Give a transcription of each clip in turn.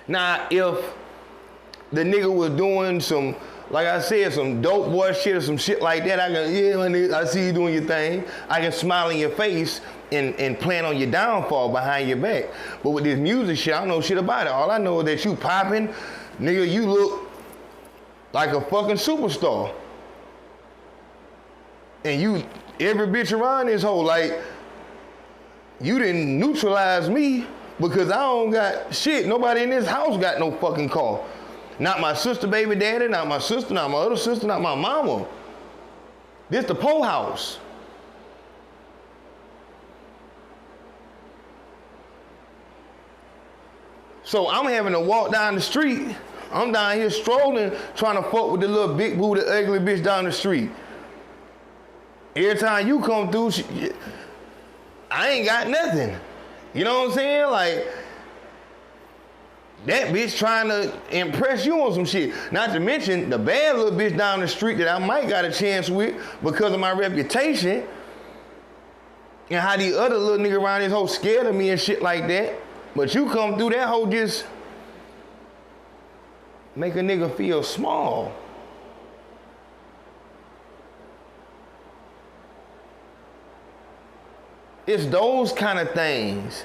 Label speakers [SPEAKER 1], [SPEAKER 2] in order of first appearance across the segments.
[SPEAKER 1] Now, if the nigga was doing some, like I said, some dope boy shit or some shit like that, I can, yeah, my nigga, I see you doing your thing. I can smile in your face and plan on your downfall behind your back. But with this music shit, I don't know shit about it. All I know is that you popping, nigga, you look like a fucking superstar. And you, every bitch around this hoe, like, you didn't neutralize me because I don't got shit. Nobody in this house got no fucking car. Not my sister, baby daddy, not my sister, not my other sister, not my mama. This the po house. So I'm having to walk down the street. I'm down here strolling, trying to fuck with the little big booty, ugly bitch down the street. Every time you come through, I ain't got nothing. You know what I'm saying? Like, that bitch trying to impress you on some shit. Not to mention the bad little bitch down the street that I might got a chance with because of my reputation. And how these other little niggas around this hoe scared of me and shit like that. But you come through, that hoe just make a nigga feel small. It's those kind of things.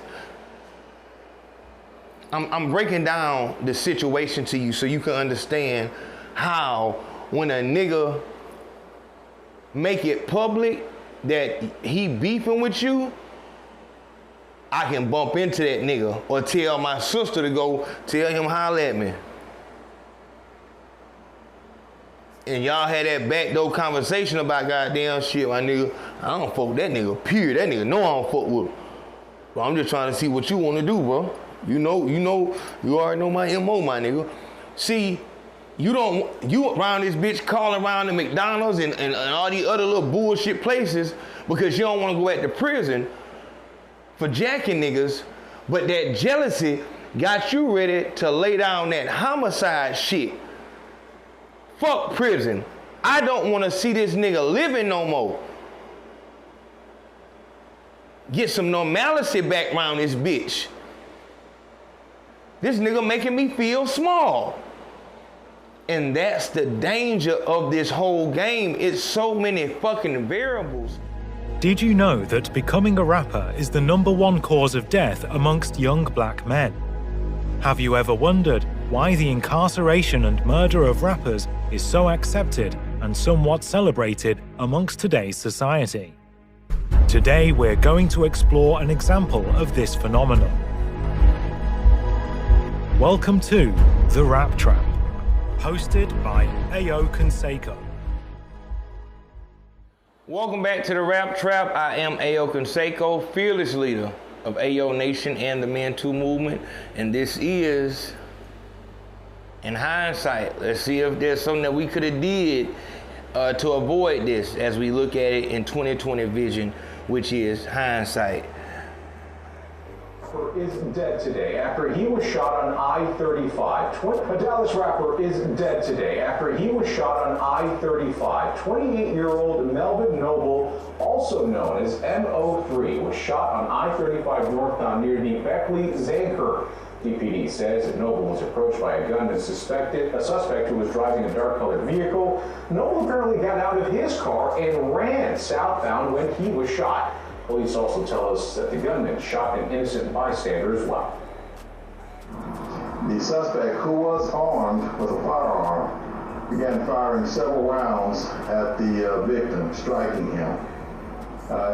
[SPEAKER 1] I'm breaking down the situation to you so you can understand how when a nigga make it public that he beefing with you, I can bump into that nigga or tell my sister to go tell him holler at me. And y'all had that backdoor conversation about goddamn shit, my nigga. I don't fuck with that nigga, period. That nigga know I don't fuck with him. But I'm just trying to see what you want to do, bro. You already know my MO, my nigga. See, you around this bitch calling around the McDonald's and all these other little bullshit places because you don't want to go back to prison for jacking niggas, but that jealousy got you ready to lay down that homicide shit. Fuck prison. I don't want to see this nigga living no more. Get some normalcy back around this bitch. This nigga making me feel small. And that's the danger of this whole game. It's so many fucking variables.
[SPEAKER 2] Did you know that becoming a rapper is the #1 cause of death amongst young black men? Have you ever wondered why the incarceration and murder of rappers is so accepted and somewhat celebrated amongst today's society? Today we're going to explore an example of this phenomenon. Welcome to The Rap Trap, hosted by Ayo Canseco.
[SPEAKER 1] Welcome back to The Rap Trap. I am Ayo Canseco, fearless leader of Ayo Nation and the Men 2 movement. And this is, in hindsight, let's see if there's something that we could have did to avoid this as we look at it in 2020 vision, which is hindsight.
[SPEAKER 3] Is dead today after he was shot on I-35. A Dallas rapper is dead today after he was shot on I-35. 28-year-old Melvin Noble, also known as Mo3, was shot on I-35 northbound near the Beckley-Zanker. DPD says that Noble was approached by a gun and a suspect who was driving a dark-colored vehicle. Noble apparently got out of his car and ran southbound when he was shot. Police also tell us that the gunman shot an innocent bystander as well.
[SPEAKER 4] The suspect, who was armed with a firearm, began firing several rounds at the victim, striking him.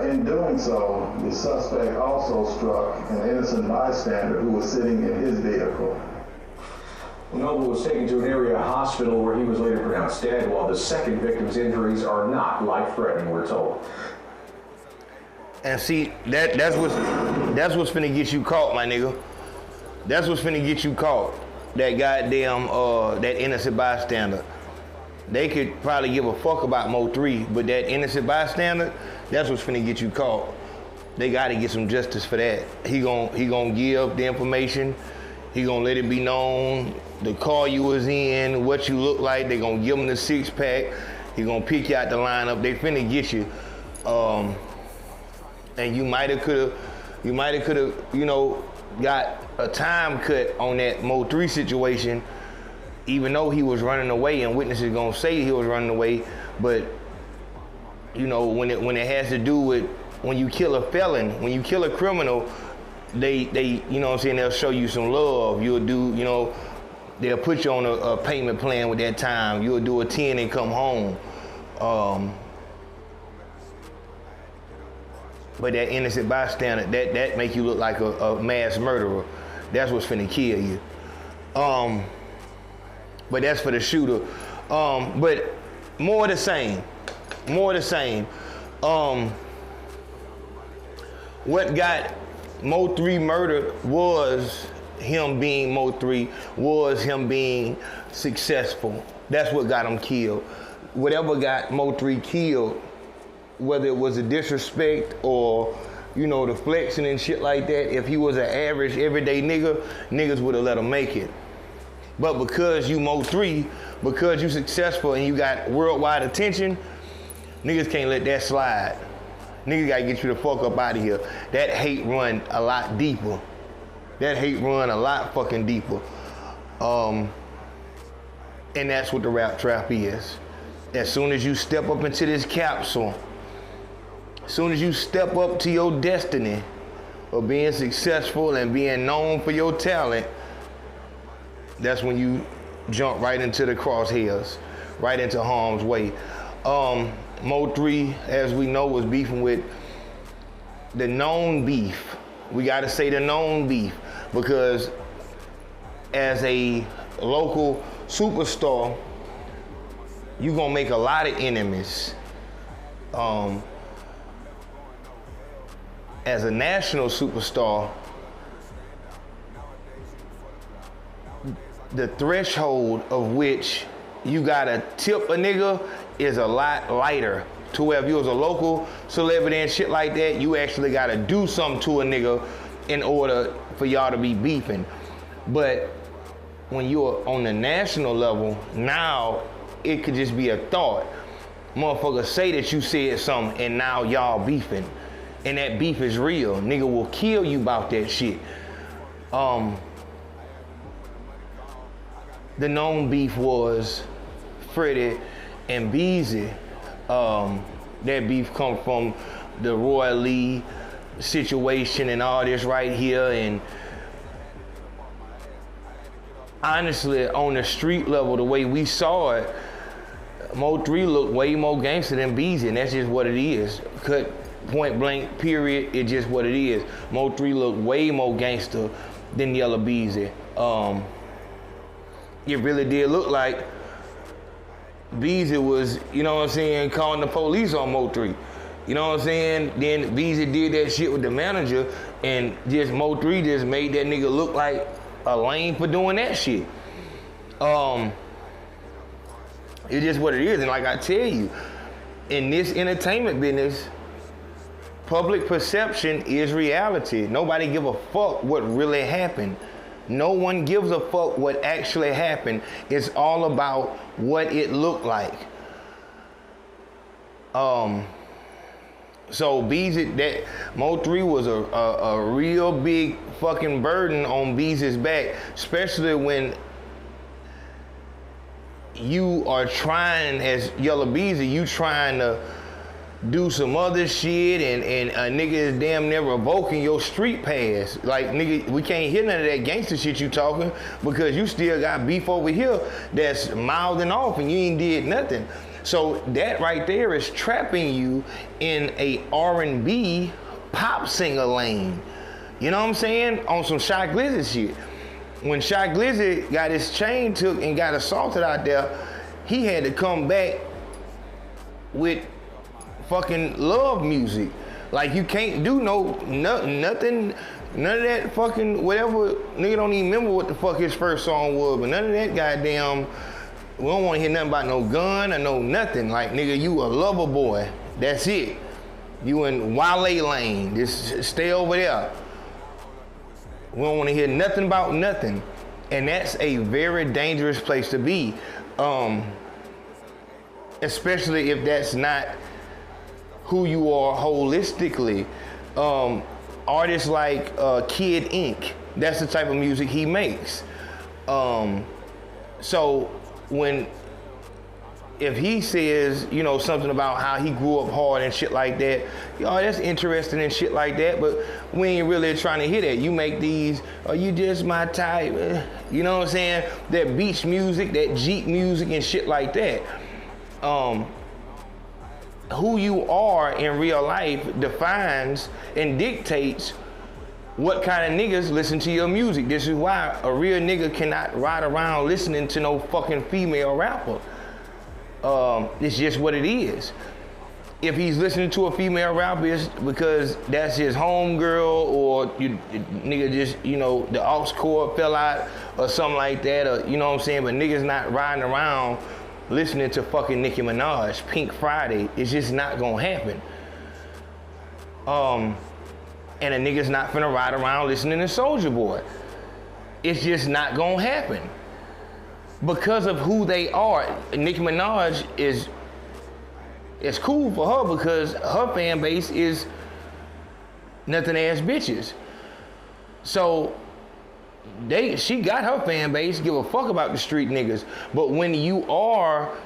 [SPEAKER 4] In doing so, the suspect also struck an innocent bystander who was sitting in his vehicle.
[SPEAKER 3] Noble was taken to an area hospital where he was later pronounced dead, while the second victim's injuries are not life-threatening, we're told.
[SPEAKER 1] And see, that's what's finna get you caught, my nigga. That's what's finna get you caught. That goddamn, that innocent bystander. They could probably give a fuck about Mo3, but that innocent bystander, that's what's finna get you caught. They gotta get some justice for that. He gon' give the information. He gonna let it be known the car you was in, what you look like. They gonna give him the 6-pack. He gonna pick you out the lineup. They finna get you. And you might have could have, got a time cut on that Mo3 situation, even though he was running away and witnesses gonna say he was running away. But you know, when it has to do with when you kill a felon, when you kill a criminal, they you know what I'm saying, they'll show you some love. You'll do, you know, they'll put you on a payment plan with that time. You'll do a 10 and come home. But that innocent bystander, that make you look like a mass murderer. That's what's finna kill you. But that's for the shooter. But more of the same. More of the same. What got Mo3 murdered was him being Mo3, was him being successful. That's what got him killed. Whatever got Mo3 killed, whether it was a disrespect or, you know, the flexing and shit like that, if he was an average, everyday nigga, niggas would have let him make it. But because you Mo3, because you successful and you got worldwide attention, niggas can't let that slide. Niggas gotta get you the fuck up out of here. That hate run a lot deeper. That hate run a lot fucking deeper. And that's what the rap trap is. As soon as you step up into this capsule, as soon as you step up to your destiny of being successful and being known for your talent, that's when you jump right into the crosshairs, right into harm's way. Mo3, as we know, was beefing with the known beef. We gotta say the known beef, because as a local superstar, you gonna make a lot of enemies. As a national superstar, the threshold of which you gotta tip a nigga is a lot lighter. To where if you was a local celebrity and shit like that, you actually gotta do something to a nigga in order for y'all to be beefing. But when you're on the national level, now it could just be a thought. Motherfuckers say that you said something and now y'all beefing. And that beef is real. Nigga will kill you about that shit. The known beef was Freddie and Beezy. That beef come from the Roy Lee situation and all this right here. And honestly, on the street level, the way we saw it, Mo3 looked way more gangster than Beezy, and that's just what it is. Cut point blank, period, it's just what it is. Mo3 looked way more gangster than Yellow Beezy. It really did look like Beezy was, you know what I'm saying, calling the police on Mo3. You know what I'm saying? Then Beezy did that shit with the manager, and just Mo3 just made that nigga look like a lame for doing that shit. It's just what it is, and like I tell you, in this entertainment business, public perception is reality. Nobody give a fuck what really happened. No one gives a fuck what actually happened. It's all about what it looked like. So Beezy, that Mo3 was a real big fucking burden on Beezy's back, especially when you are trying, as Yellow Beezy, you trying to do some other shit, and a nigga is damn near revoking your street pass. Like, nigga, we can't hear none of that gangster shit you talking, because you still got beef over here that's mouthing off and you ain't did nothing. So that right there is trapping you in a R&B pop singer lane. You know what I'm saying? On some Shy Glizzy shit. When Shy Glizzy got his chain took and got assaulted out there, he had to come back with fucking love music. Like, you can't do nothing, none of that fucking whatever. Nigga don't even remember what the fuck his first song was, but none of that goddamn, we don't want to hear nothing about no gun or no nothing. Like, nigga, you a lover boy. That's it. You in Wale lane. Just stay over there. We don't want to hear nothing about nothing. And that's a very dangerous place to be. Especially if that's not who you are holistically. artists like Kid Ink, that's the type of music he makes. So if he says, you know, something about how he grew up hard and shit like that, yo, that's interesting and shit like that, but we ain't really trying to hear that. You make these, oh, you just my type, you know what I'm saying? That beach music, that Jeep music and shit like that. Who you are in real life defines and dictates what kind of niggas listen to your music. This is why a real nigga cannot ride around listening to no fucking female rapper. It's just what it is. If he's listening to a female rapper, it's because that's his homegirl, or nigga just, you know, the aux cord fell out or something like that, or you know what I'm saying? But niggas not riding around listening to fucking Nicki Minaj, Pink Friday. It's just not gonna happen. And a nigga's not finna ride around listening to Soulja Boy. It's just not gonna happen. Because of who they are. Nicki Minaj it's cool for her because her fan base is nothing ass bitches. So she got her fan base, give a fuck about the street niggas. But when you are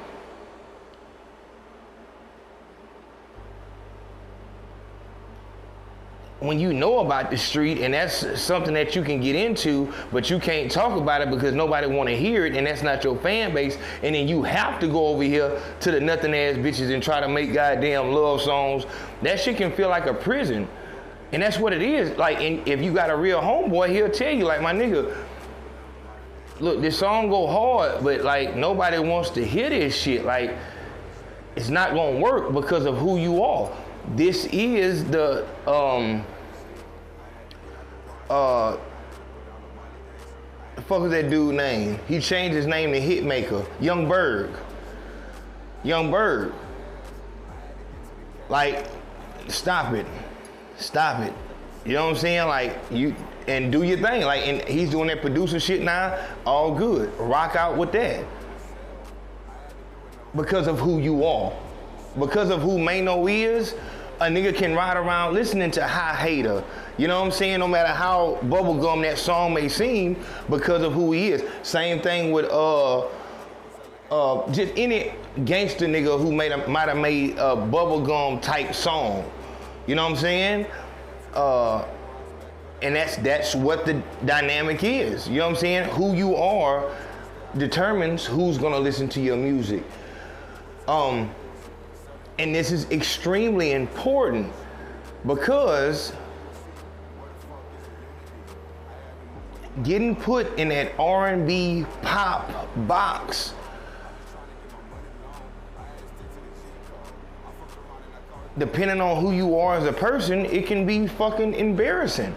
[SPEAKER 1] when you know about the street and that's something that you can get into, but you can't talk about it because nobody want to hear it and that's not your fan base, and then you have to go over here to the nothing ass bitches and try to make goddamn love songs, that shit can feel like a prison. And that's what it is. Like, and if you got a real homeboy, he'll tell you, like, my nigga, look, this song go hard, but like nobody wants to hear this shit. Like, it's not gonna work because of who you are. This is the the fuck was that dude name? He changed his name to Hitmaker. Young Berg. Young Berg. Like, stop it. Stop it. You know what I'm saying? Like, you, and do your thing. Like, and he's doing that producer shit now, all good. Rock out with that. Because of who you are. Because of who Mano is, a nigga can ride around listening to High Hater. You know what I'm saying? No matter how bubblegum that song may seem, because of who he is. Same thing with just any gangster nigga who might have made a bubblegum type song. You know what I'm saying? And that's what the dynamic is. You know what I'm saying? Who you are determines who's gonna listen to your music. And this is extremely important because getting put in that R&B pop box depending on who you are as a person, it can be fucking embarrassing.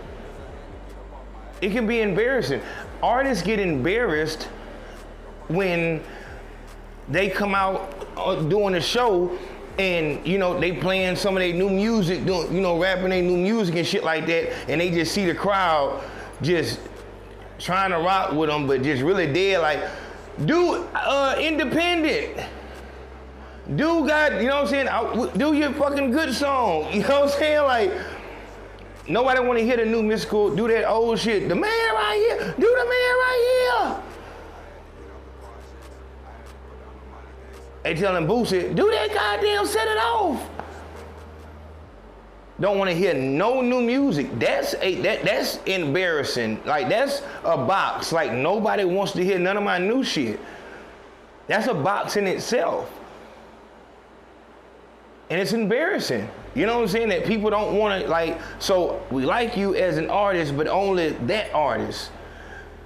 [SPEAKER 1] It can be embarrassing. Artists get embarrassed when they come out doing a show and, you know, they playing some of their new music, doing, you know, rapping their new music and shit like that, and they just see the crowd just trying to rock with them, but just really dead, like, dude, independent. Dude got, you know what I'm saying, do your fucking good song. You know what I'm saying? Like, nobody want to hear the new mystical, do that old shit. The man right here, do the man right here. They telling Boosie, do that goddamn, set it off. Don't want to hear no new music. That's embarrassing. Like, that's a box. Like, nobody wants to hear none of my new shit. That's a box in itself. And it's embarrassing. You know what I'm saying? That people don't want to, like, so we like you as an artist, but only that artist.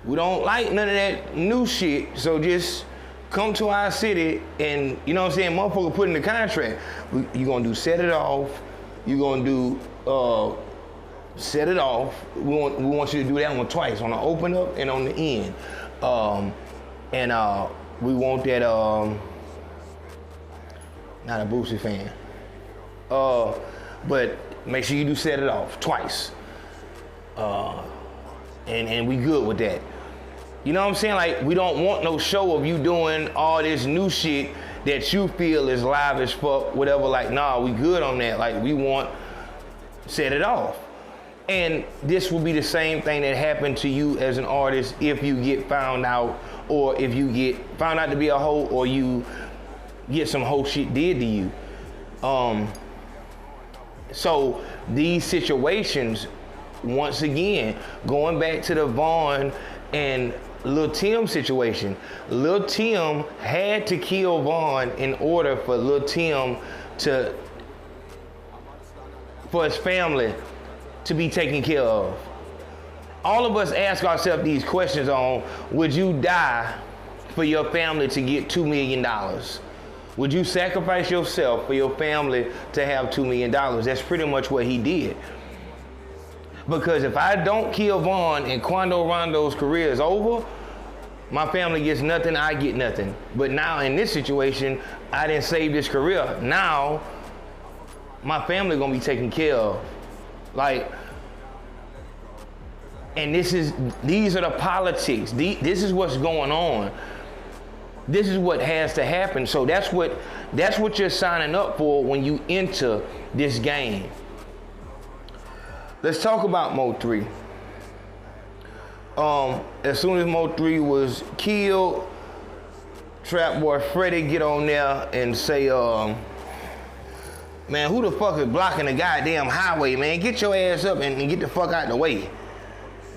[SPEAKER 1] We don't like none of that new shit, so just come to our city and, you know what I'm saying, motherfucker put in the contract. You gonna do set it off, you gonna do set it off. We want you to do that one twice, on the open up and on the end. We want that, not a Boosie fan. But make sure you do set it off twice. And we good with that. You know what I'm saying? Like, we don't want no show of you doing all this new shit that you feel is live as fuck, whatever. Like, nah, we good on that. Like, we want set it off. And this will be the same thing that happened to you as an artist if you get found out, or if you get found out to be a hoe, or you get some hoe shit did to you. So these situations, once again, going back to the Vaughn and Lil Tim situation, Lil Tim had to kill Vaughn in order for Lil Tim for his family to be taken care of. All of us ask ourselves these questions on, would you die for your family to get $2 million? Would you sacrifice yourself for your family to have $2 million? That's pretty much what he did. Because if I don't kill Vaughn and Quando Rondo's career is over, my family gets nothing, I get nothing. But now in this situation, I didn't save this career. Now, my family gonna be taken care of. Like, and these are the politics. This is what's going on. This is what has to happen. So that's what you're signing up for when you enter this game. Let's talk about Mo3. As soon as Mo3 was killed, Trap Boy Freddy get on there and say, man, who the fuck is blocking the goddamn highway, man? Get your ass up and get the fuck out the way.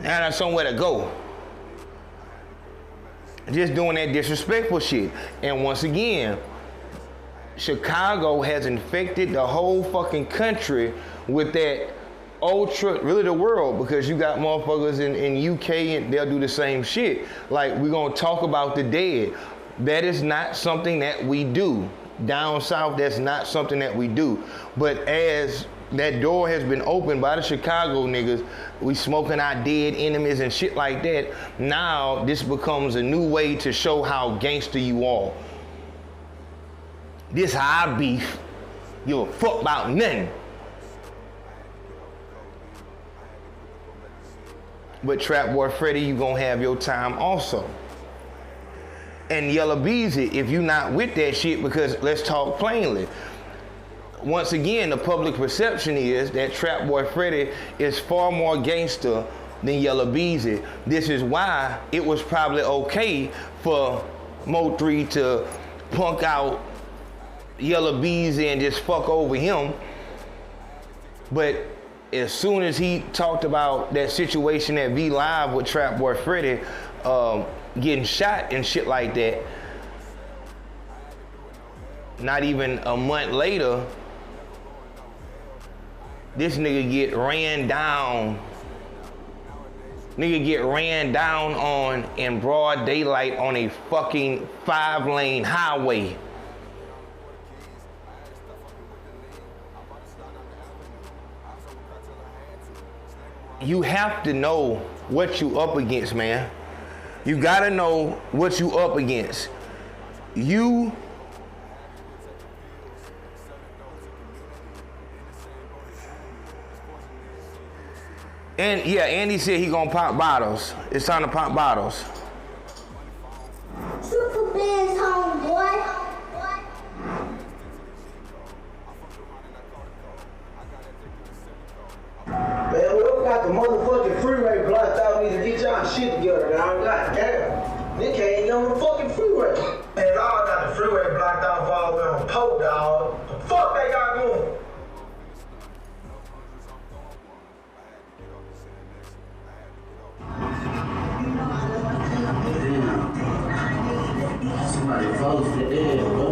[SPEAKER 1] Now there's somewhere to go. Just doing that disrespectful shit. And once again, Chicago has infected the whole fucking country with that really the world, because you got motherfuckers in UK and they'll do the same shit. Like, we're gonna talk about the dead. That is not something that we do. Down south, that's not something that we do. But as that door has been opened by the Chicago niggas, we smoking our dead enemies and shit like that. Now this becomes a new way to show how gangster you are. This how I beef. Give a fuck about nothing. But Trap Boy Freddy, you gonna have your time also. And Yella Beezy, if you not with that shit, because let's talk plainly. Once again, the public perception is that Trap Boy Freddy is far more gangster than Yella Beezy. This is why it was probably okay for Mo3 to punk out Yella Beezy and just fuck over him. But as soon as he talked about that situation at V Live with Trap Boy Freddy getting shot and shit like that, not even a month later, this nigga get ran down. Nigga get ran down on in broad daylight on a fucking 5-lane highway. You have to know what you up against, man. You gotta know what you up against. And yeah, Andy said he gonna pop bottles. It's time to pop bottles.
[SPEAKER 5] Super Ben's homeboy.
[SPEAKER 6] Man, we got the motherfucking freeway blocked out. Need to get y'all shit together, dog. God damn. They can't get on the fucking freeway. And y'all got the freeway blocked out all the way on Pope, dog. The fuck they got going?
[SPEAKER 7] Somebody close the air, bro.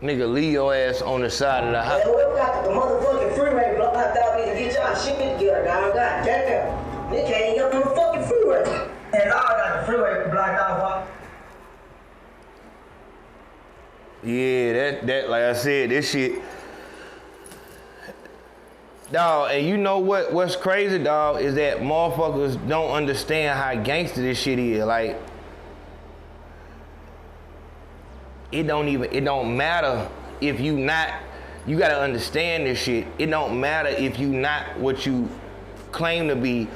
[SPEAKER 1] Nigga, leave your ass on the side of the house.
[SPEAKER 6] Man, we got the motherfucking freeway blocked out. Need to get y'all shit together, dog. God damn. They can't get on the fucking freeway. And y'all got the freeway blocked out.
[SPEAKER 1] Yeah, that like I said, this shit. Dog, and you know what's crazy, dog, is that motherfuckers don't understand how gangster this shit is. Like, it don't matter if you gotta understand this shit. It don't matter if you not what you claim to be.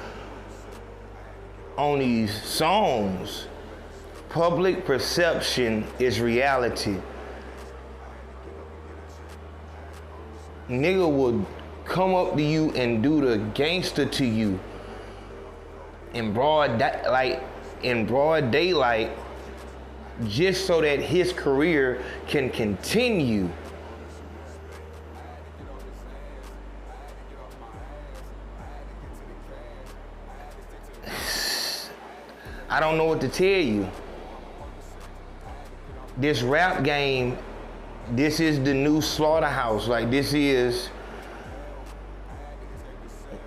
[SPEAKER 1] on these songs. Public perception is reality. Nigga would come up to you and do the gangster to you in broad daylight, just so that his career can continue. I don't know what to tell you. This rap game, this is the new slaughterhouse. Like, this is,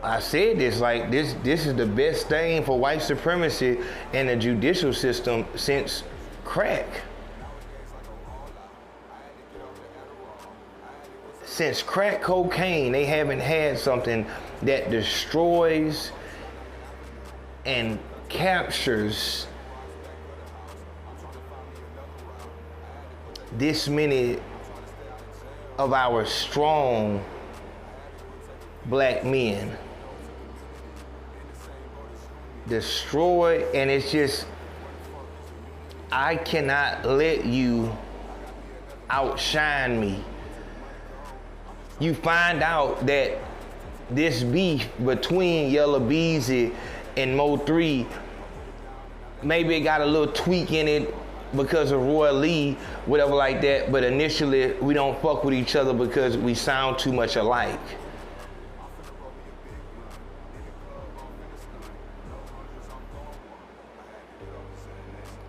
[SPEAKER 1] I said this, like, this is the best thing for white supremacy in the judicial system since crack. Since crack cocaine, they haven't had something that destroys and captures this many of our strong black men. Destroy, and it's just, I cannot let you outshine me. You find out that this beef between Yella Beezy and Mo3, maybe it got a little tweak in it because of Roy Lee, whatever like that, but initially we don't fuck with each other because we sound too much alike.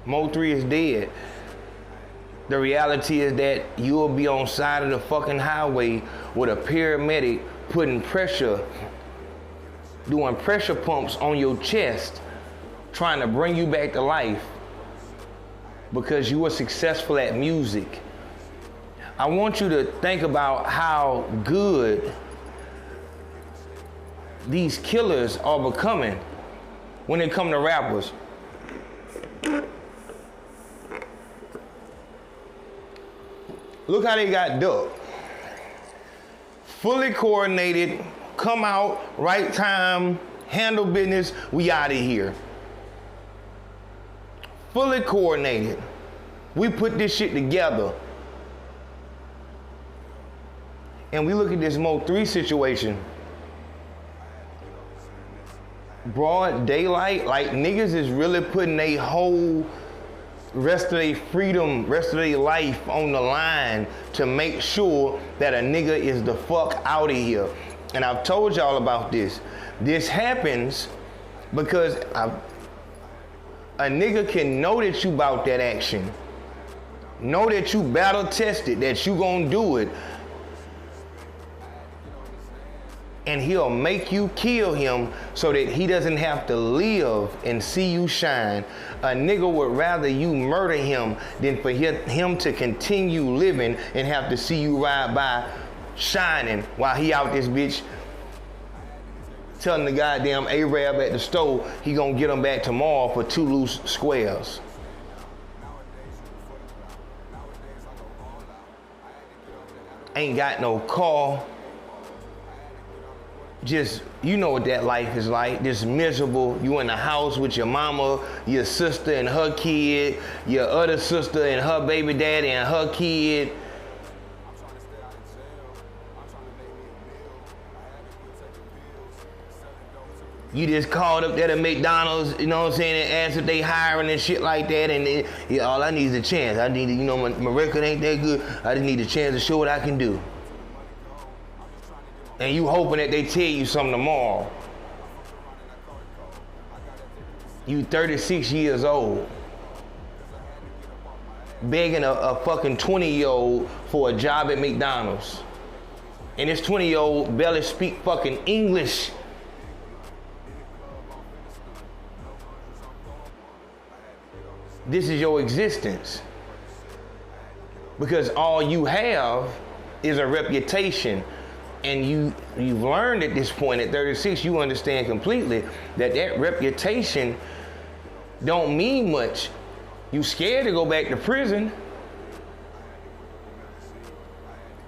[SPEAKER 1] Mo3 is dead. The reality is that you'll be on side of the fucking highway with a paramedic putting pressure, doing pressure pumps on your chest, trying to bring you back to life because you were successful at music. I want you to think about how good these killers are becoming when they come to rappers. Look how they got ducked. Fully coordinated, come out, right time, handle business, we out of here. Fully coordinated. We put this shit together. And we look at this Mo3 situation. Broad daylight, like niggas is really putting their whole rest of their freedom, rest of their life on the line to make sure that a nigga is the fuck out of here. And I've told y'all about this. This happens because a nigga can know that you about that action. Know that you battle tested, that you gonna do it. And he'll make you kill him so that he doesn't have to live and see you shine. A nigga would rather you murder him than for him to continue living and have to see you ride by shining while he out this bitch telling the goddamn Arab at the store he gonna get him back tomorrow for 2 loose squares. Ain't got no car. Just, you know what that life is like, just miserable. You in the house with your mama, your sister and her kid, your other sister and her baby daddy and her kid. You just called up there to McDonald's, you know what I'm saying, and asked if they hiring and shit like that, and yeah, all I need is a chance. I need to, you know, my record ain't that good. I just need a chance to show what I can do. And you hoping that they tell you something tomorrow. You 36 years old, begging a fucking 20-year-old for a job at McDonald's. And this 20-year-old barely speak fucking English. This is your existence. Because all you have is a reputation. And you've learned at this point at 36, you understand completely that that reputation don't mean much. You scared to go back to prison.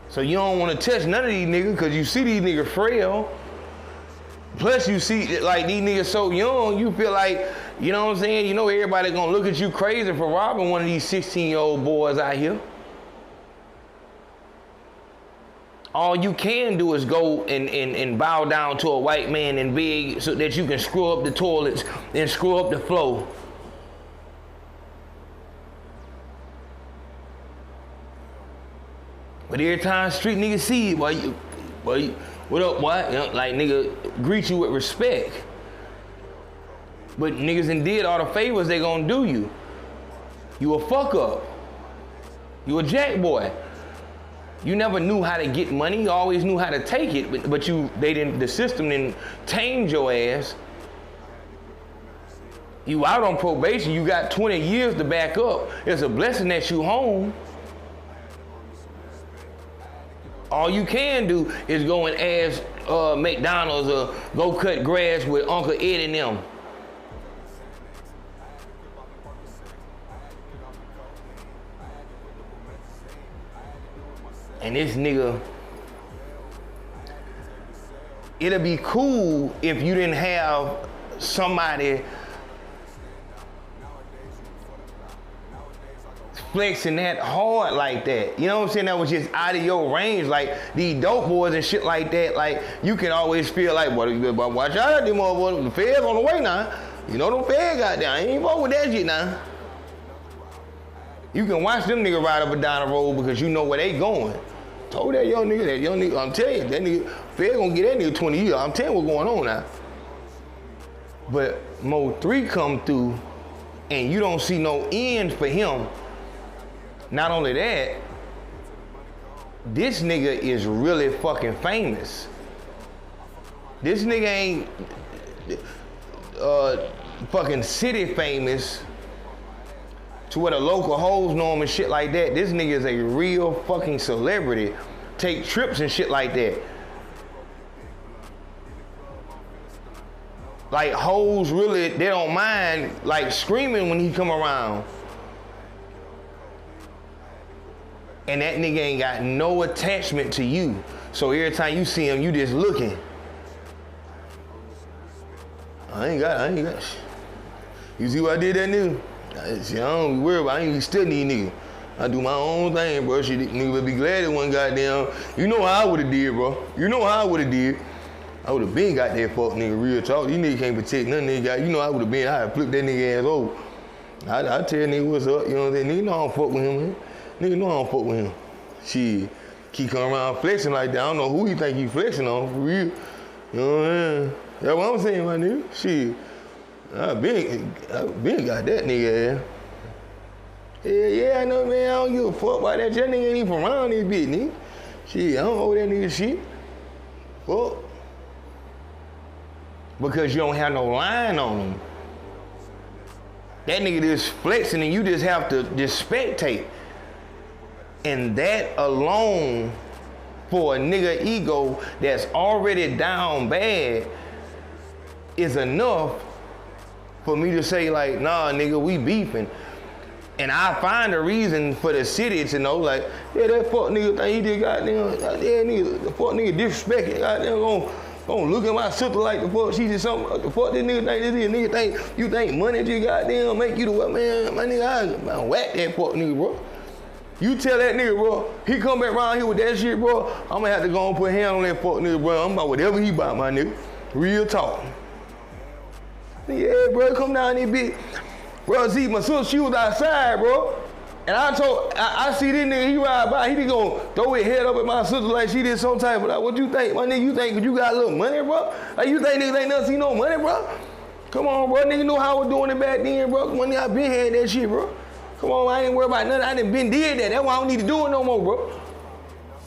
[SPEAKER 1] So you don't want to touch none of these niggas because you see these niggas frail. Plus you see like these niggas so young, you feel like You know what I'm saying? You know everybody gonna look at you crazy for robbing one of these 16-year-old boys out here. All you can do is go and bow down to a white man and beg so that you can screw up the toilets and screw up the floor. But every time street niggas see you, what up, boy? You know, like nigga greet you with respect. But niggas done did all the favors they gonna do you. You a fuck up. You a jack boy. You never knew how to get money. You always knew how to take it, but the system didn't tame your ass. You out on probation. You got 20 years to back up. It's a blessing that you home. All you can do is go and ask McDonald's or go cut grass with Uncle Ed and them. And this nigga, it'll be cool if you didn't have somebody flexing that hard like that. You know what I'm saying? That was just out of your range. Like these dope boys and shit like that, like you can always feel like, watch out, them motherfuckers, the feds on the way now. You know them feds got down. I ain't fuck with that shit now. You can watch them niggas ride up and down the road because you know where they going. Told that young nigga, I'm telling you, that nigga, fed gonna get that nigga 20 years. I'm telling you what's going on now. But Mo3 come through and you don't see no end for him. Not only that, this nigga is really fucking famous. This nigga ain't fucking city famous to where the local hoes know him and shit like that. This nigga is a real fucking celebrity. Take trips and shit like that. Like hoes really, they don't mind like screaming when he come around. And that nigga ain't got no attachment to you. So every time you see him, you just looking. I ain't got You see what I did that nigga? I don't be worried about it. I ain't even studying these niggas. I do my own thing, bro. Shit, nigga would be glad it wasn't goddamn. You know how I would've did, bro. You know how I would've did. I would've been got that fuck nigga real talk. These niggas can't protect none of nigga. You know I would've been, I'd flip that nigga ass over. I tell nigga what's up, you know what I'm saying? Nigga know I don't fuck with him, man. Nigga know I don't fuck with him. Shit, keep coming around flexing like that. I don't know who you think you flexing on, for real. You know what I'm saying? That's what I'm saying, my nigga. Shit. I been got that nigga ass. Yeah, I know, man. I don't give a fuck about that. That nigga ain't even from around this bitch, nigga. Shit, I don't owe that nigga shit. Fuck. Because you don't have no line on him. That nigga just flexing and you just have to just spectate. And that alone, for a nigga ego that's already down bad, is enough for me to say like, nah, nigga, we beefing. And I find a reason for the city to know, like, yeah, that fuck nigga think he just goddamn, yeah, nigga, the fuck nigga disrespecting, goddamn, gonna look at my sister like the fuck she just something, the fuck this nigga think this is, nigga think, you think money just goddamn make you the what, man, my nigga, I whack that fuck nigga, bro. You tell that nigga, bro, he come back around here with that shit, bro, I'm gonna have to go and put a hand on that fuck nigga, bro. I'm about whatever he buy, my nigga. Real talk. Yeah, bro, come down this bitch. Bro, see, my sister, she was outside, bro. And I see this nigga, he ride by, he just gonna throw his head up at my sister like she did some type of, like, what you think, my nigga, you think you got a little money, bro? Like, you think niggas ain't never see no money, bro? Come on, bro, nigga know how I was doing it back then, bro. Come on, nigga, I been had that shit, bro. Come on, I ain't worried about nothing, I done been did that. That's why I don't need to do it no more, bro.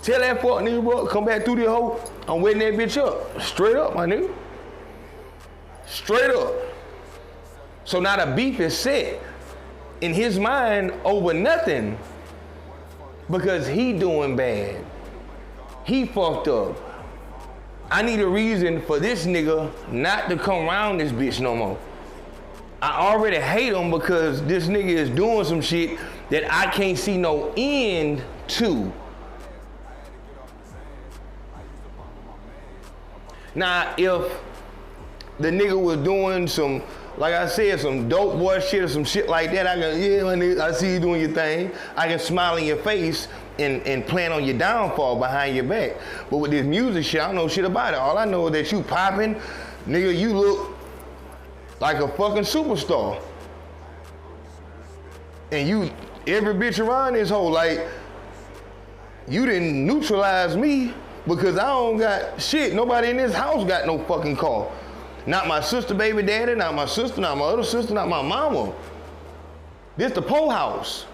[SPEAKER 1] Tell that fuck nigga, bro, come back through this hole, I'm wetting that bitch up. Straight up, my nigga. Straight up. So now the beef is set in his mind over nothing because he doing bad. He fucked up. I need a reason for this nigga not to come around this bitch no more. I already hate him because this nigga is doing some shit that I can't see no end to. Now, if the nigga was doing some like I said, some dope boy shit or some shit like that, I can, yeah, my nigga, I see you doing your thing. I can smile in your face and plan on your downfall behind your back. But with this music shit, I don't know shit about it. All I know is that you popping, nigga, you look like a fucking superstar. And you, every bitch around this hoe, like, you didn't neutralize me because I don't got shit. Nobody in this house got no fucking car. Not my sister, baby daddy, not my sister, not my other sister, not my mama. This the po house.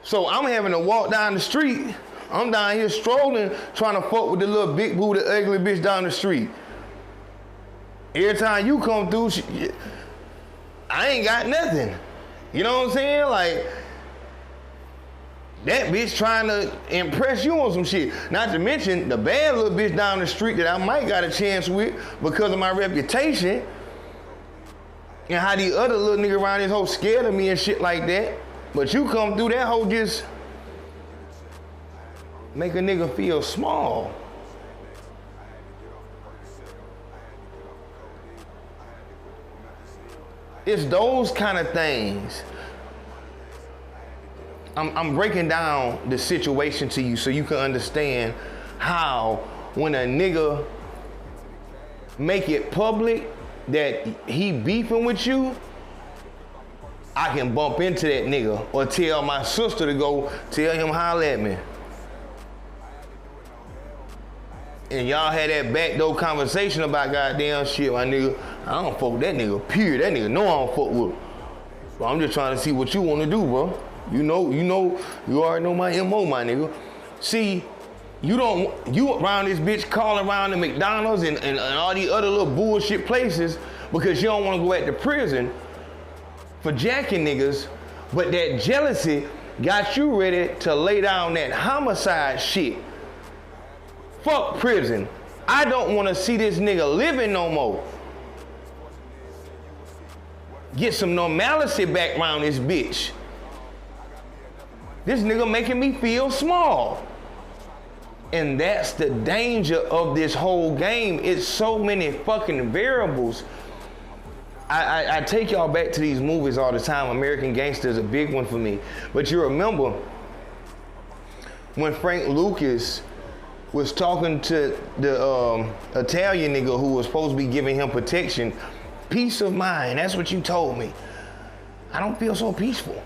[SPEAKER 1] So I'm having to walk down the street. I'm down here strolling, trying to fuck with the little big booty, ugly bitch down the street. Every time you come through, I ain't got nothing. You know what I'm saying? Like, that bitch trying to impress you on some shit. Not to mention the bad little bitch down the street that I might got a chance with because of my reputation. And how the other little nigga around this hoe scared of me and shit like that. But you come through, that hoe just make a nigga feel small. It's those kind of things. I'm breaking down the situation to you so you can understand how when a nigga make it public that he beefing with you, I can bump into that nigga or tell my sister to go tell him holler at me. And y'all had that backdoor conversation about goddamn shit, my nigga. I don't fuck with that nigga, period. That nigga know I don't fuck with him. But I'm just trying to see what you want to do, bro. You already know my MO, my nigga. See, you around this bitch calling around the McDonald's and all these other little bullshit places because you don't want to go at the prison for jacking niggas, but that jealousy got you ready to lay down that homicide shit. Fuck prison. I don't want to see this nigga living no more. Get some normalcy back around this bitch. This nigga making me feel small. And that's the danger of this whole game. It's so many fucking variables. I take y'all back to these movies all the time. American Gangster is a big one for me. But you remember when Frank Lucas was talking to the Italian nigga who was supposed to be giving him protection. Peace of mind, that's what you told me. I don't feel so peaceful.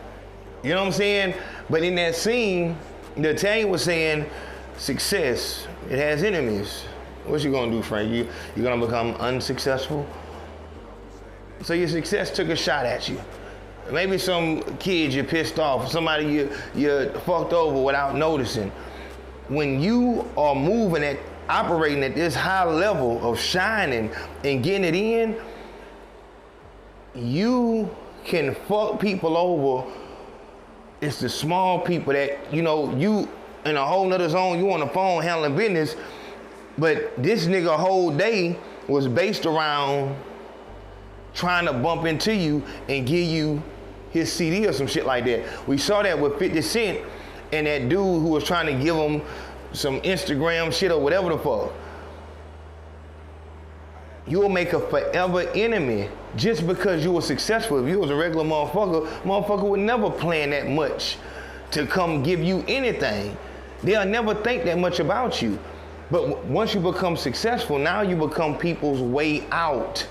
[SPEAKER 1] You know what I'm saying? But in that scene, the Italian was saying, success, it has enemies. What you gonna do, Frank? You gonna become unsuccessful? So your success took a shot at you. Maybe some kid you pissed off, somebody you fucked over without noticing. When you are moving operating at this high level of shining and getting it in, you can fuck people over. It's the small people that, you in a whole nother zone, you on the phone handling business, but this nigga whole day was based around trying to bump into you and give you his CD or some shit like that. We saw that with 50 Cent and that dude who was trying to give him some Instagram shit or whatever the fuck. You'll make a forever enemy just because you were successful. If you was a regular motherfucker would never plan that much to come give you anything. They'll never think that much about you. But once you become successful, now you become people's way out.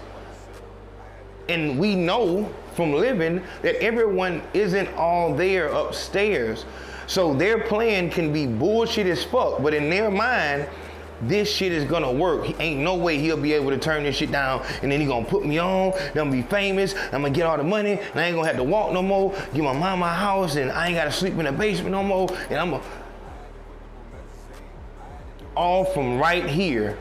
[SPEAKER 1] And we know from living that everyone isn't all there upstairs. So their plan can be bullshit as fuck, but in their mind, this shit is gonna work. Ain't no way he'll be able to turn this shit down and then he gonna put me on, I'm gonna be famous, I'm gonna get all the money, and I ain't gonna have to walk no more, give my mom my house, and I ain't gotta sleep in the basement no more, and I'm gonna... All from right here.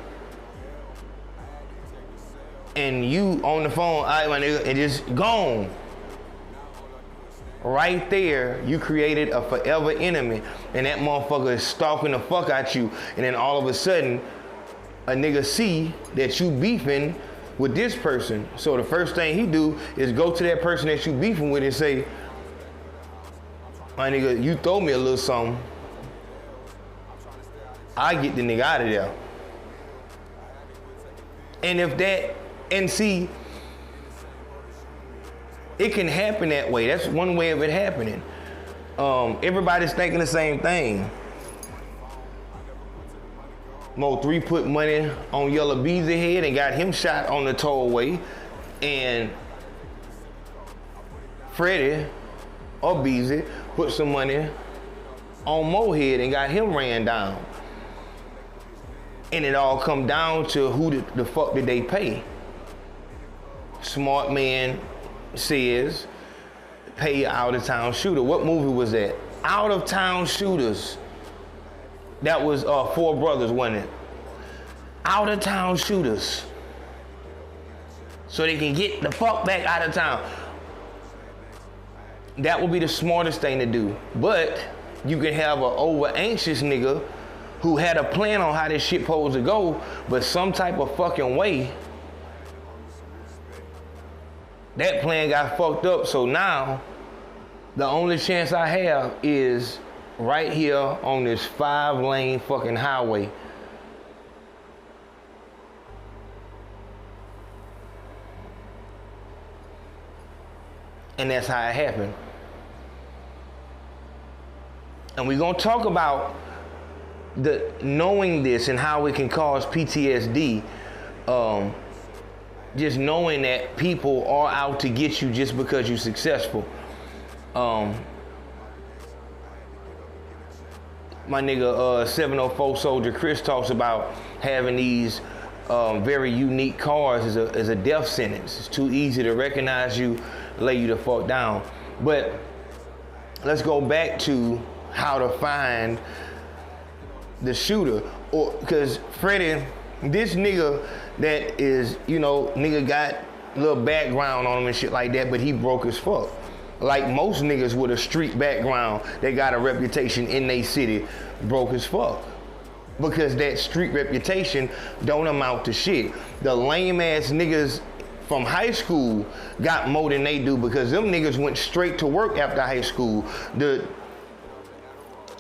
[SPEAKER 1] And you on the phone, all right, my nigga, and just gone. Right there, you created a forever enemy, and that motherfucker is stalking the fuck out you, and then all of a sudden, a nigga see that you beefing with this person. So the first thing he do is go to that person that you beefing with and say, my nigga, you throw me a little something, I get the nigga out of there. And if that, and see, it can happen that way. That's one way of it happening. Everybody's thinking the same thing. Mo3 put money on Yellow Beezy head and got him shot on the tollway. And Freddie or Beezy put some money on Mo head and got him ran down. And it all come down to who the fuck did they pay? Smart man says, pay out of town shooter. What movie was that? Out of town shooters. That was Four Brothers, wasn't it? Out of town shooters. So they can get the fuck back out of town. That would be the smartest thing to do. But you can have an over anxious nigga who had a plan on how this shit supposed to go, but some type of fucking way, that plan got fucked up. So now, the only chance I have is right here on this 5-lane fucking highway. And that's how it happened. And we're gonna talk about the knowing this and how it can cause PTSD. Just knowing that people are out to get you just because you're successful. My nigga 704 Soldier Chris talks about having these very unique cars as a death sentence. It's too easy to recognize you, lay you the fuck down. But let's go back to how to find the shooter. Or because Freddie, this nigga that is, nigga got a little background on him and shit like that, but he broke as fuck. Like most niggas with a street background, they got a reputation in they city, broke as fuck. Because that street reputation don't amount to shit. The lame ass niggas from high school got more than they do because them niggas went straight to work after high school. The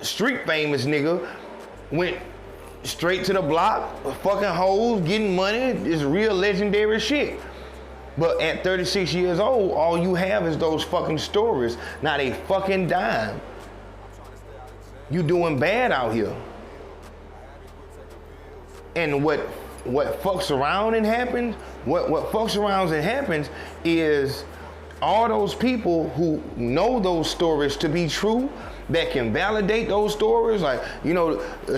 [SPEAKER 1] street famous nigga went straight to the block, fucking hoes, getting money. It's real legendary shit. But at 36 years old, all you have is those fucking stories, not a fucking dime. You doing bad out here. And what fucks around and happens, what fucks around and happens is all those people who know those stories to be true, that can validate those stories, like,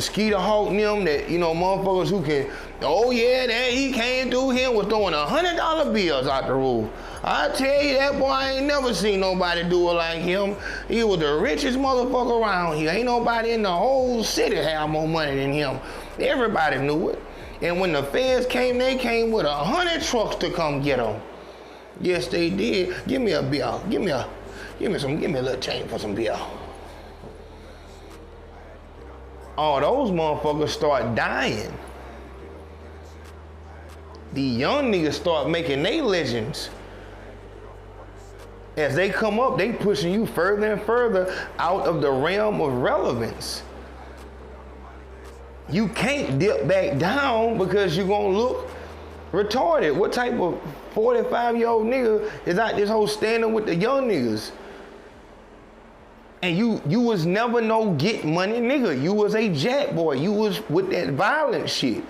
[SPEAKER 1] Skeeter Hawk and them, that, motherfuckers who can, oh yeah, that he can't do, him was throwing $100 bills out the roof. I tell you, that boy, I ain't never seen nobody do it like him. He was the richest motherfucker around here. Ain't nobody in the whole city have more money than him. Everybody knew it. And when the feds came, they came with 100 trucks to come get him. Yes, they did. Give me a bill. Give me a little change for some bill. All those motherfuckers start dying. The young niggas start making they legends. As they come up, they pushing you further and further out of the realm of relevance. You can't dip back down because you're gonna look retarded. What type of 45-year-old nigga is out this whole standing with the young niggas? And you was never no get money nigga. You was a jack boy. You was with that violent shit.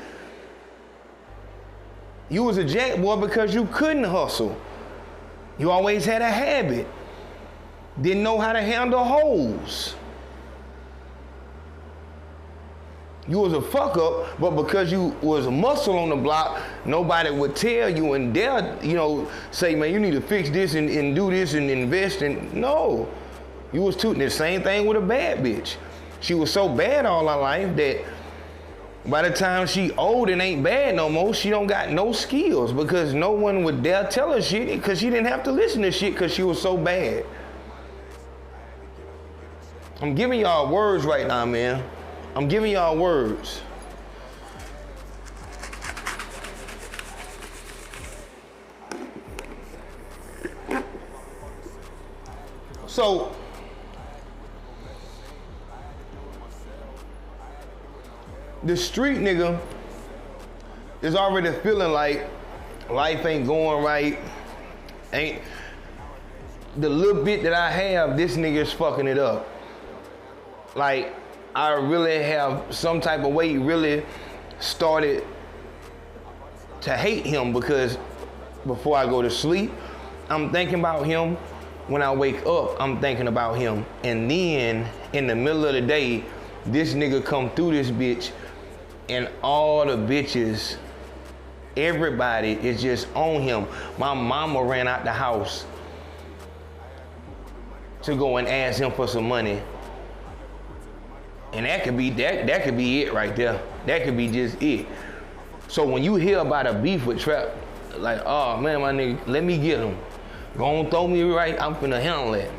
[SPEAKER 1] You was a jack boy because you couldn't hustle. You always had a habit. Didn't know how to handle hoes. You was a fuck up, but because you was a muscle on the block, nobody would tell you and dare, say, man, you need to fix this and do this and invest in. No. You was tooting the same thing with a bad bitch. She was so bad all her life that by the time she old and ain't bad no more, she don't got no skills because no one would dare tell her shit because she didn't have to listen to shit because she was so bad. I'm giving y'all words right now, man. I'm giving y'all words. So, the street nigga is already feeling like life ain't going right. Ain't the little bit that I have, this nigga's fucking it up. Like, I really have some type of way really started to hate him, because before I go to sleep, I'm thinking about him. When I wake up, I'm thinking about him. And then in the middle of the day, this nigga come through this bitch, and all the bitches, everybody is just on him. My mama ran out the house to go and ask him for some money. And that could be it right there. That could be just it. So when you hear about a beef with Trap, like, oh man, my nigga, let me get him. Gonna throw me right, I'm finna handle it.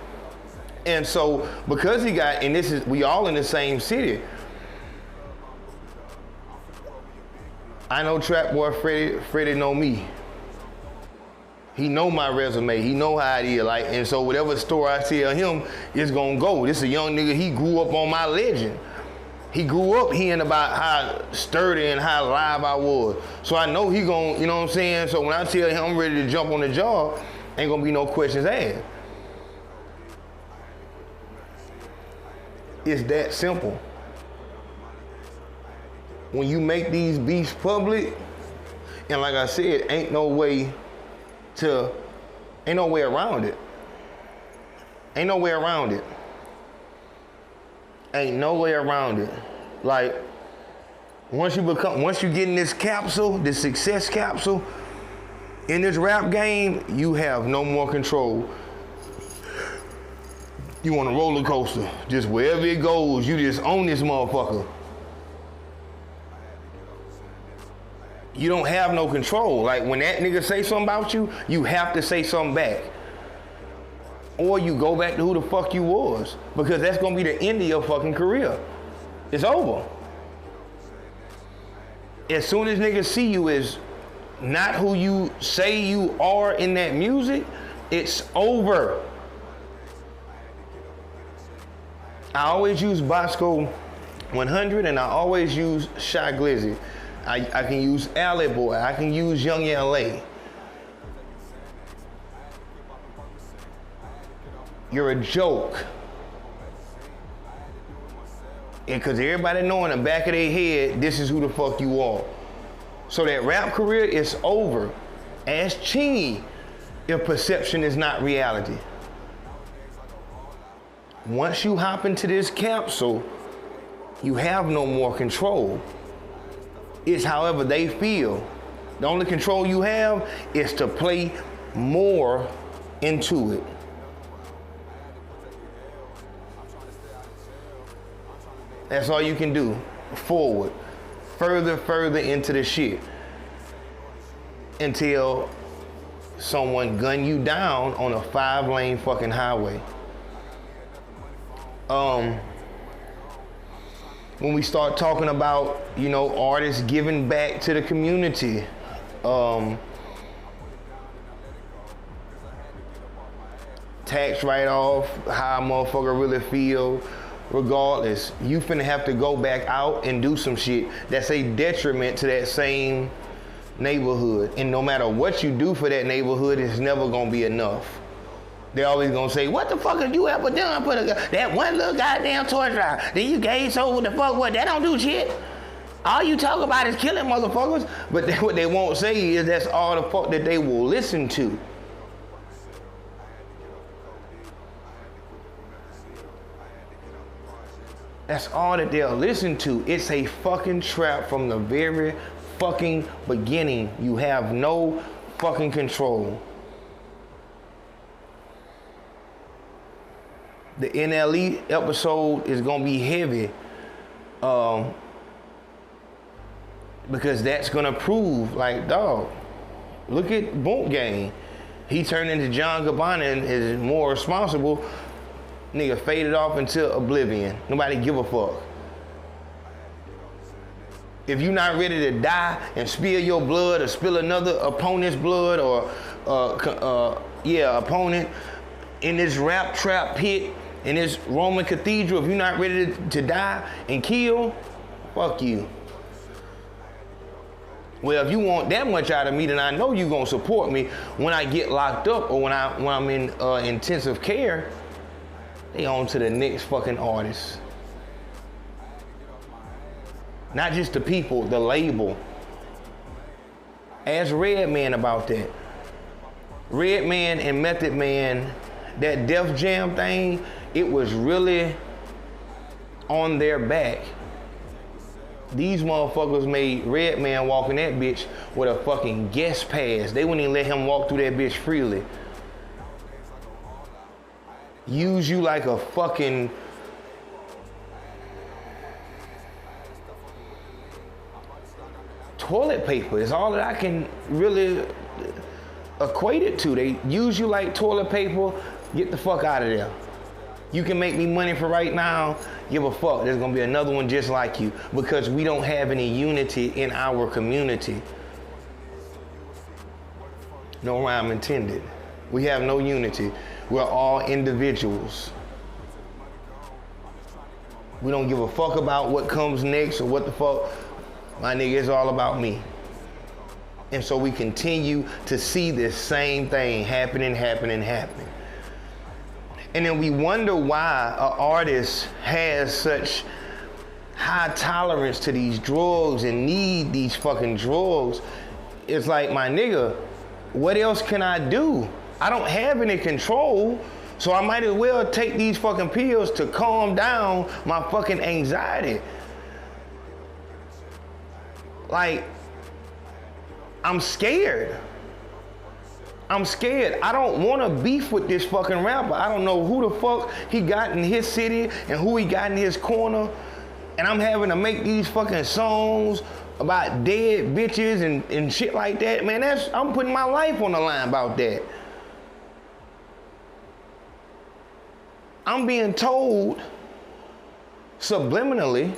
[SPEAKER 1] And so because he got, and we all in the same city. I know Trap Boy Freddie know me. He know my resume, he know how it is, like, and so whatever story I tell him, it's gonna go. This is a young nigga, he grew up on my legend. He grew up hearing about how sturdy and how live I was. So I know he gon', you know what I'm saying? So when I tell him I'm ready to jump on the job, ain't gonna be no questions asked. It's that simple. When you make these beefs public, and like I said, ain't no way around it. Ain't no way around it. Ain't no way around it. Like, once you get in this capsule, this success capsule, in this rap game, you have no more control. You on a roller coaster. Just wherever it goes, you just own this motherfucker. You don't have no control. Like, when that nigga say something about you, you have to say something back. Or you go back to who the fuck you was. Because that's gonna be the end of your fucking career. It's over. As soon as niggas see you as not who you say you are in that music, it's over. I always use Bosco 100, and I always use Shy Glizzy. I can use Alley Boy, I can use Young LA. You're a joke. Because everybody know in the back of their head, this is who the fuck you are. So that rap career is over. Ask Chingy if perception is not reality. Once you hop into this capsule, you have no more control. It's however they feel. The only control you have is to play more into it. That's all you can do. Forward. Further into the shit. Until someone gun you down on a 5-lane fucking highway. When we start talking about, you know, artists giving back to the community, tax write-off, how a motherfucker really feel, regardless, you finna have to go back out and do some shit that's a detriment to that same neighborhood. And no matter what you do for that neighborhood, it's never gonna be enough. They always gonna say, what the fuck have you ever done for that one little goddamn toy drive? Then you gave so what the fuck what? That don't do shit. All you talk about is killing motherfuckers. But what they won't say is that's all the fuck that they will listen to. That's all that they'll listen to. It's a fucking trap from the very fucking beginning. You have no fucking control. The NLE episode is gonna be heavy, because that's gonna prove, like, dog, look at Boot Gang. He turned into John Gabbana and is more responsible. Nigga faded off into oblivion. Nobody give a fuck. If you're not ready to die and spill your blood or spill another opponent's blood or opponent in this rap trap pit, in this Roman cathedral, if you're not ready to die and kill, fuck you. Well, if you want that much out of me, then I know you're gonna support me when I get locked up or when I'm in intensive care. They on to the next fucking artist. Not just the people, the label. Ask Redman about that. Redman and Method Man, that Def Jam thing, it was really on their back. These motherfuckers made Redman walk in that bitch with a fucking guest pass. They wouldn't even let him walk through that bitch freely. Use you like a fucking toilet paper is all that I can really equate it to. They use you like toilet paper, get the fuck out of there. You can make me money for right now, give a fuck. There's gonna be another one just like you because we don't have any unity in our community. No rhyme intended. We have no unity. We're all individuals. We don't give a fuck about what comes next or what the fuck. My nigga, it's all about me. And so we continue to see this same thing happening. And then we wonder why an artist has such high tolerance to these drugs and need these fucking drugs. It's like, my nigga, what else can I do? I don't have any control, so I might as well take these fucking pills to calm down my fucking anxiety. Like, I'm scared. I don't want to beef with this fucking rapper. I don't know who the fuck he got in his city and who he got in his corner. And I'm having to make these fucking songs about dead bitches and shit like that. Man, I'm putting my life on the line about that. I'm being told subliminally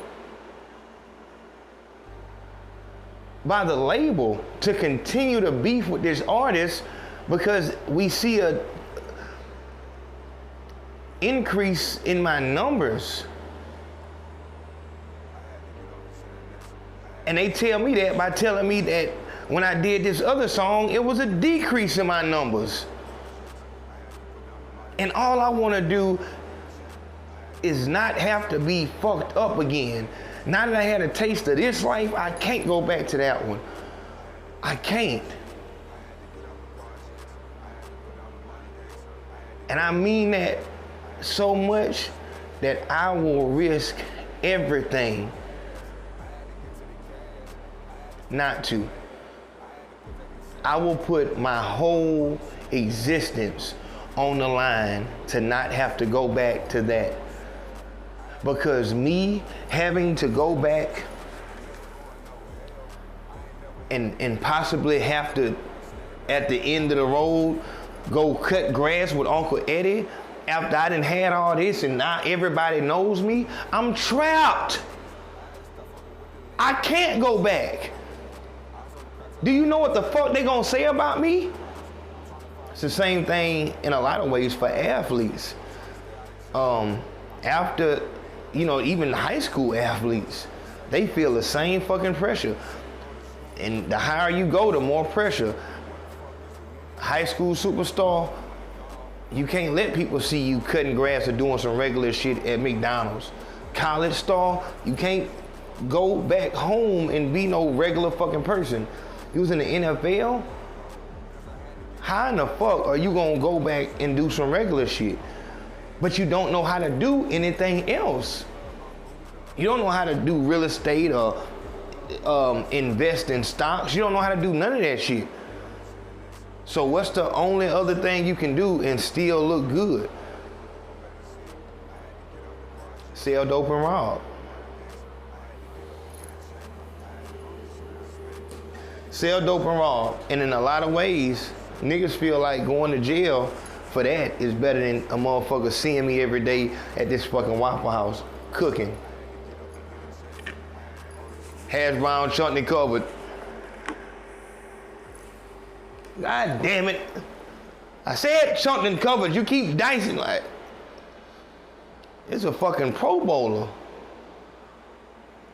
[SPEAKER 1] by the label to continue to beef with this artist because we see a increase in my numbers. And they tell me that by telling me that when I did this other song, it was a decrease in my numbers. And all I want to do is not have to be fucked up again. Now that I had a taste of this life, I can't go back to that one. I can't. And I mean that so much that I will risk everything not to. I will put my whole existence on the line to not have to go back to that. Because me having to go back and possibly have to, at the end of the road, go cut grass with Uncle Eddie after I done had all this and now everybody knows me, I'm trapped. I can't go back. Do you know what the fuck they gonna say about me? It's the same thing in a lot of ways for athletes. After, even high school athletes, they feel the same fucking pressure. And the higher you go, the more pressure. High school superstar, you can't let people see you cutting grass or doing some regular shit at McDonald's. College star, you can't go back home and be no regular fucking person. You was in the NFL, how in the fuck are you gonna go back and do some regular shit? But you don't know how to do anything else. You don't know how to do real estate or invest in stocks. You don't know how to do none of that shit. So what's the only other thing you can do and still look good? Sell dope and rob. Sell dope and rob. And in a lot of ways, niggas feel like going to jail for that is better than a motherfucker seeing me every day at this fucking Waffle House cooking. Hash brown, chutney covered. God damn it. I said chutney covered, you keep dicing like. It's a fucking Pro Bowler.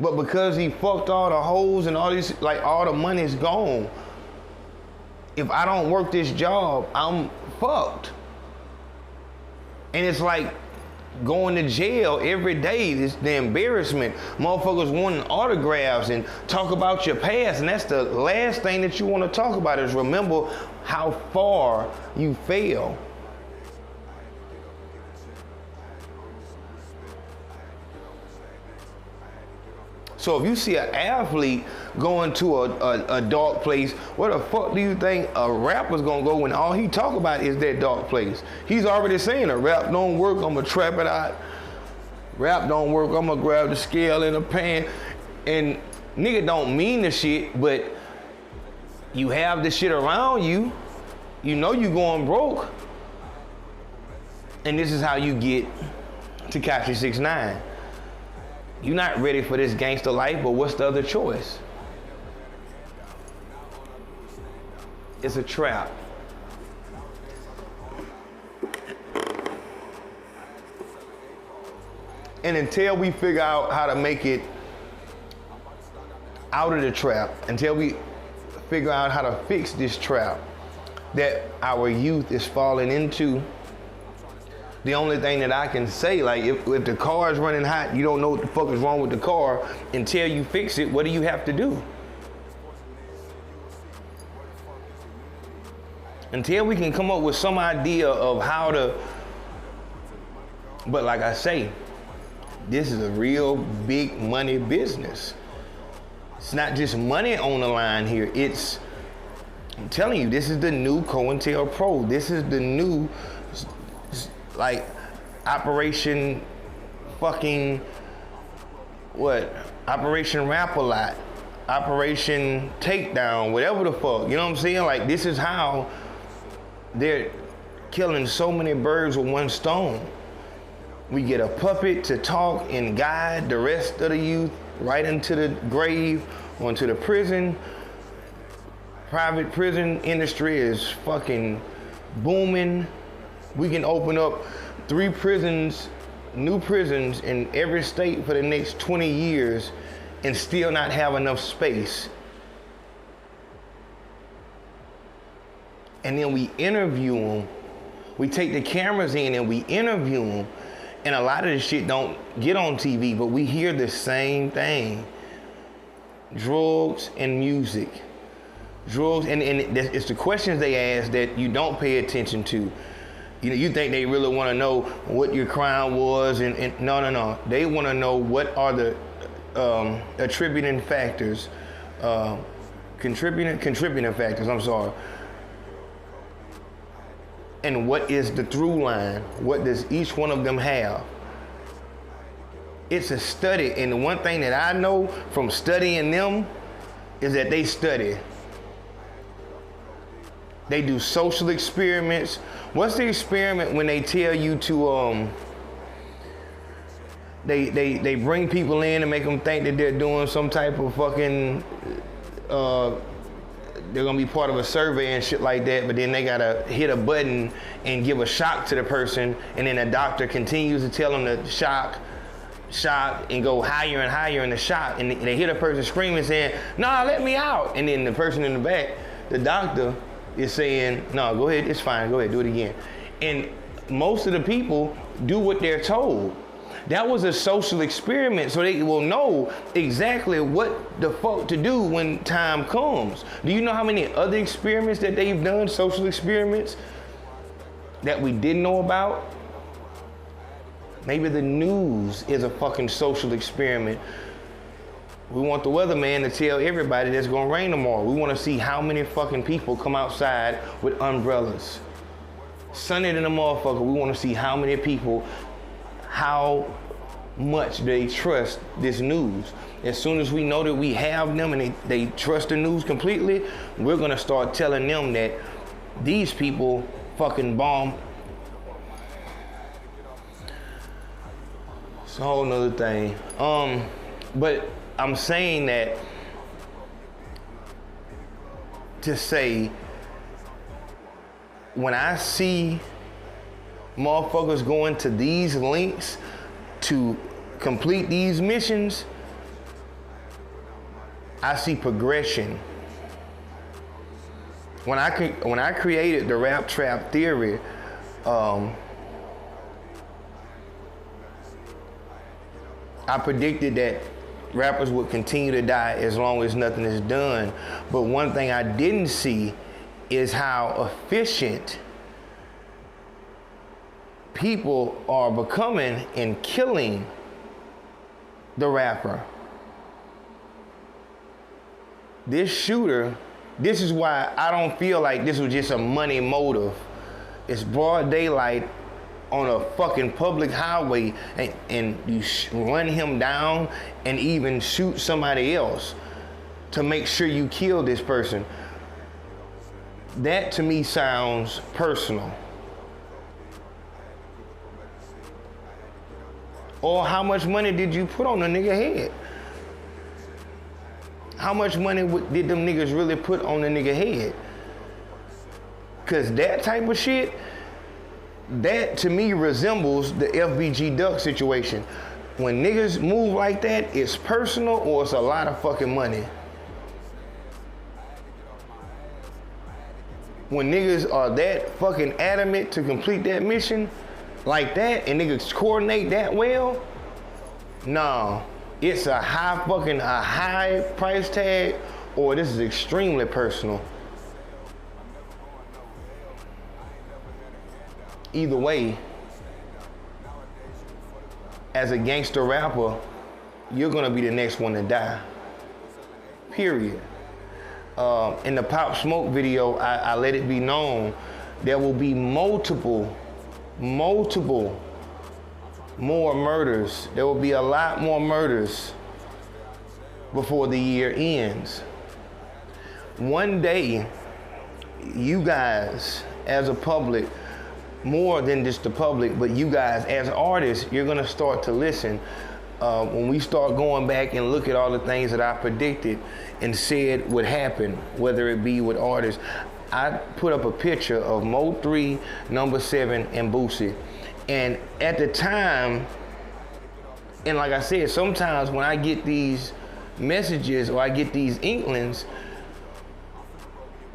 [SPEAKER 1] But because he fucked all the hoes and all this, like all the money's gone. If I don't work this job, I'm fucked. And it's like going to jail every day. It's the embarrassment. Motherfuckers wanting autographs and talk about your past. And that's the last thing that you want to talk about is remember how far you fell. So if you see an athlete going to a dark place, where the fuck do you think a rapper's gonna go when all he talk about is that dark place? He's already saying it. Rap don't work, I'm gonna trap it out. Rap don't work, I'm gonna grab the scale in the pan. And nigga don't mean the shit, but you have the shit around you. You know you going broke. And this is how you get to Tekashi 6ix9ine. You're not ready for this gangster life, but what's the other choice? It's a trap. And until we figure out how to make it out of the trap, until we figure out how to fix this trap that our youth is falling into, the only thing that I can say, like if the car is running hot, you don't know what the fuck is wrong with the car. Until you fix it, what do you have to do? Until we can come up with some idea of how to, but like I say, this is a real big money business. It's not just money on the line here. It's, I'm telling you, this is the new COINTELPRO. This is the new, like, Operation fucking, what? Operation Rap-A-Lot, Operation Takedown, whatever the fuck. You know what I'm saying? Like, this is how they're killing so many birds with one stone. We get a puppet to talk and guide the rest of the youth right into the grave, onto the prison. Private prison industry is fucking booming. We can open up 3 prisons, new prisons in every state for the next 20 years and still not have enough space. And then we interview them. We take the cameras in and we interview them. And a lot of this shit don't get on TV, but we hear the same thing. Drugs and music. Drugs, and it's the questions they ask that you don't pay attention to. You know, you think they really want to know what your crime was, and no. They want to know what are the attributing factors, contributing factors, I'm sorry. And what is the through line? What does each one of them have? It's a study, and the one thing that I know from studying them is that they study. They do social experiments. What's the experiment when they tell you to they bring people in and make them think that they're doing some type of fucking they're gonna be part of a survey and shit like that, but then they gotta hit a button and give a shock to the person, and then the doctor continues to tell them to shock, and go higher and higher in the shock, and they hear the person screaming saying, "Nah, let me out," and then the person in the back, the doctor, is saying, "No, go ahead, it's fine, go ahead, do it again." And most of the people do what they're told. That was a social experiment, so they will know exactly what the fuck to do when time comes. Do you know how many other experiments that they've done, social experiments, that we didn't know about? Maybe the news is a fucking social experiment. We want the weatherman to tell everybody that's gonna rain tomorrow. We wanna see how many fucking people come outside with umbrellas. Sunny than a motherfucker, we wanna see how many people, how much they trust this news. As soon as we know that we have them and they trust the news completely, we're gonna start telling them that these people fucking bomb. It's a whole nother thing. But I'm saying that to say, when I see motherfuckers going to these links to complete these missions, I see progression. When I created the rap trap theory, I predicted that rappers would continue to die as long as nothing is done. But one thing I didn't see is how efficient people are becoming in killing the rapper. This shooter, this is why I don't feel like this was just a money motive. It's broad daylight on a fucking public highway, and you run him down and even shoot somebody else to make sure you kill this person. That to me sounds personal. Or how much money did you put on the nigga head? How much money did them niggas really put on the nigga head? Cause that type of shit, that to me resembles the FBG Duck situation. When niggas move like that, it's personal or it's a lot of fucking money. When niggas are that fucking adamant to complete that mission like that and niggas coordinate that well, no, it's a high price tag, or this is extremely personal. Either way, as a gangster rapper, you're gonna be the next one to die. Period. In the Pop Smoke video, I let it be known there will be multiple more murders. There will be a lot more murders before the year ends. One day, you guys as a public, more than just the public, but you guys as artists, you're gonna start to listen. When we start going back and look at all the things that I predicted and said would happen, whether it be with artists, I put up a picture of Mo3, Number 7, and Boosie. And at the time, and like I said, sometimes when I get these messages or I get these inklings,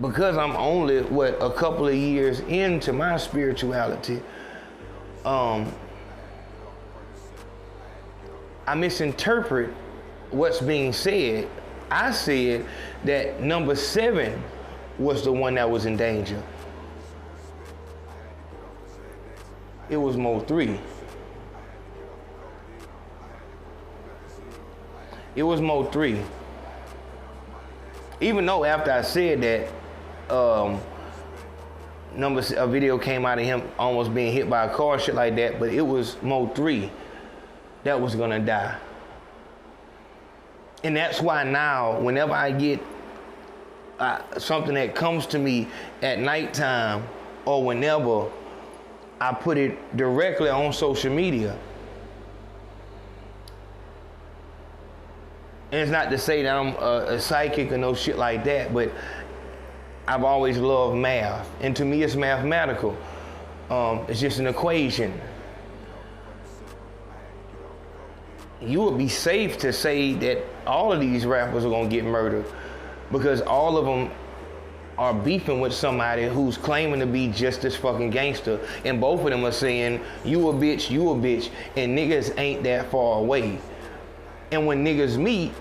[SPEAKER 1] because I'm only, a couple of years into my spirituality, I misinterpret what's being said. I said that Number 7 was the one that was in danger. It was Mo3. It was Mo3. Even though after I said that, a video came out of him almost being hit by a car, shit like that, but it was Mo3 that was gonna die. And that's why now, whenever I get something that comes to me at nighttime, or whenever I put it directly on social media. And it's not to say that I'm a psychic or no shit like that, but I've always loved math. And to me, it's mathematical. It's just an equation. You would be safe to say that all of these rappers are gonna get murdered, because all of them are beefing with somebody who's claiming to be just this fucking gangster, and both of them are saying, you a bitch, and niggas ain't that far away. And when niggas meet,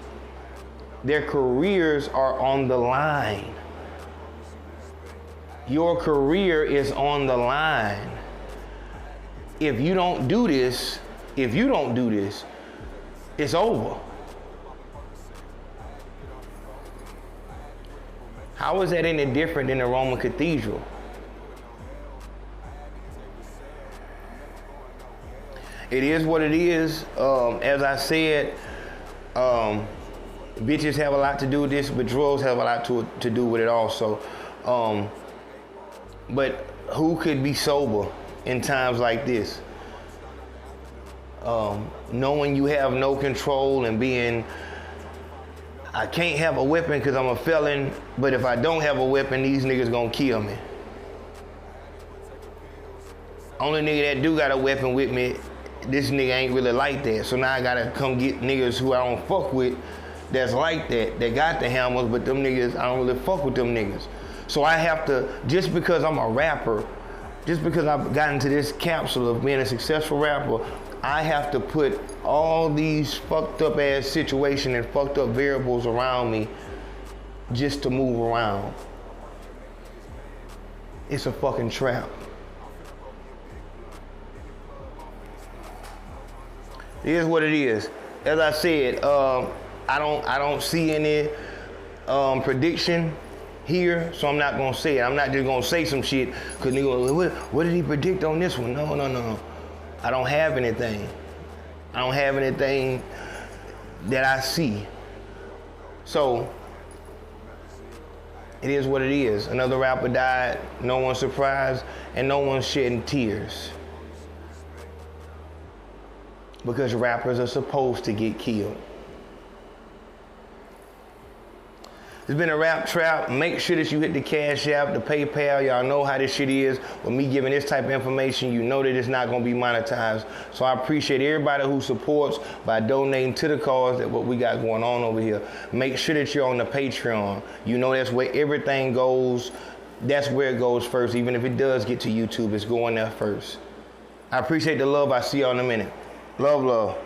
[SPEAKER 1] their careers are on the line. Your career is on the line. If you don't do this, it's over. How is that any different than the Roman cathedral? It is what it is. As I said, bitches have a lot to do with this, but drugs have a lot to do with it also. But who could be sober in times like this? Knowing you have no control and being, I can't have a weapon because I'm a felon, but if I don't have a weapon, these niggas gonna kill me. Only nigga that do got a weapon with me, this nigga ain't really like that. So now I gotta come get niggas who I don't fuck with that's like that got the hammers, but them niggas, I don't really fuck with them niggas. So I have to, just because I'm a rapper, just because I've gotten to this capsule of being a successful rapper, I have to put all these fucked up ass situations and fucked up variables around me just to move around. It's a fucking trap. It is what it is. As I said, I don't see any prediction here, so I'm not gonna say it. I'm not just gonna say some shit because nigga, what did he predict on this one? No. I don't have anything. I don't have anything that I see. So it is what it is. Another rapper died, no one's surprised, and no one's shedding tears. Because rappers are supposed to get killed. It's been a rap trap. Make sure that you hit the Cash App, the PayPal. Y'all know how this shit is. With me giving this type of information, you know that it's not gonna be monetized. So I appreciate everybody who supports by donating to the cause that what we got going on over here. Make sure that you're on the Patreon. You know that's where everything goes. That's where it goes first. Even if it does get to YouTube, it's going there first. I appreciate the love. I see y'all in a minute. Love.